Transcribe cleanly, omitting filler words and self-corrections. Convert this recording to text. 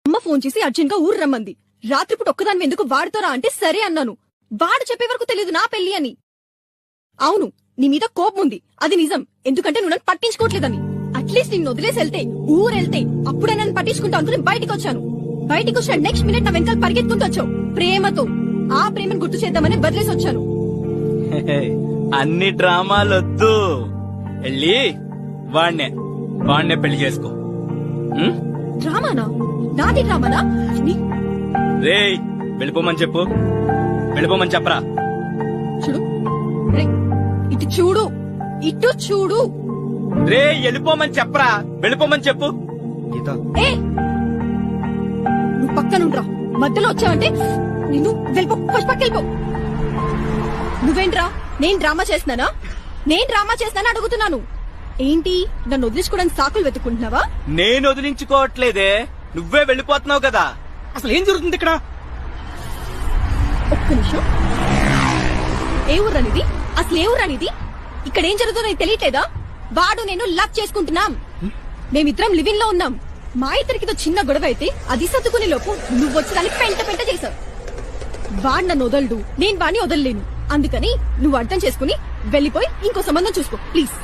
అమ్మ ఫోన్ చేసి అర్జెంట్ గా ఊరు రమ్మంది. రాత్రిపూట ఒక్కదాని ఎందుకు వాడుతారా అంటే సరే అన్నాను. వాడు చెప్పే వరకు తెలియదు నా పెళ్లి అని. అవును, నీ మీద కోపం ఉంది, అది నిజం. ఎందుకంటే నువ్వు నన్ను పట్టించుకోవట్లేదని. అట్లీస్ట్ నిన్ను వదిలేసి వెళ్తే, ఊరెళ్తే అప్పుడే నన్ను పట్టించుకుంటా అనుకుని బయటికి వచ్చాను. బయటికి వచ్చిన నెక్స్ట్ మినిట్ నా వెనకాల పరిగెత్తుకుంటూ వచ్చావు ప్రేమతో. ఆ ప్రేమను గుర్తు చేద్దామని బదిలేసి వచ్చాను. అన్ని డ్రామాలొద్దు, వెళ్ళి వాణ్ణే పెళ్లి చేసుకో. డ్రామానా? నాది డ్రామానా? రేయ్ వెళ్ళిపోమని చెప్పు, వెళ్ళిపోమని చెప్పరా. చూడు రే, ఇటు చూడు, ఇటు చూడు. రే వెళ్ళిపోమని చెప్పరా, వెళ్ళిపోమని చెప్పు. గీత ఏ నువ్వు పక్కనుండ్రా, మధ్యలో వచ్చావంటే నిన్ను వెళ్ళిపో, ఫస్ట్ పక్క వెళ్ళిపో. నువ్వేంట్రా, నేను డ్రామా చేస్తున్నానా? నేను డ్రామా చేస్తానని అడుగుతున్నాను. ఏంటి నన్ను వదిలించుకోవడానికి సాకులు వెతుక్కుంటున్నావా? నేను వదిలించుకోవట్లేదే, నువ్వే వెళ్ళిపోతున్నావు కదా. అసలు ఏం జరుగుతుంది ఇక్కడ? ఒక్క నిమిషం. ఏ ఊరనిది? అసలు ఏ ఊరనిది? ఇక్కడ ఏం జరుగుతుందో నీకు తెలియట్లేదా? వాడు నేను లవ్ చేసుకుంటున్నాం, మేమిద్దరం లివింగ్ లో ఉన్నాం. మా ఇద్దరికితో చిన్న గొడవ అయితే అది సర్దుకునే లోపు నువ్వు వచ్చి దాన్ని పెంట పెంట చేశావు. వాడు నన్ను వదలడు, నేను వాడిని వదలలేను. అందుకని నువ్వు అర్థం చేసుకుని వెళ్ళిపోయి ఇంకో సంబంధం చూసుకో ప్లీజ్.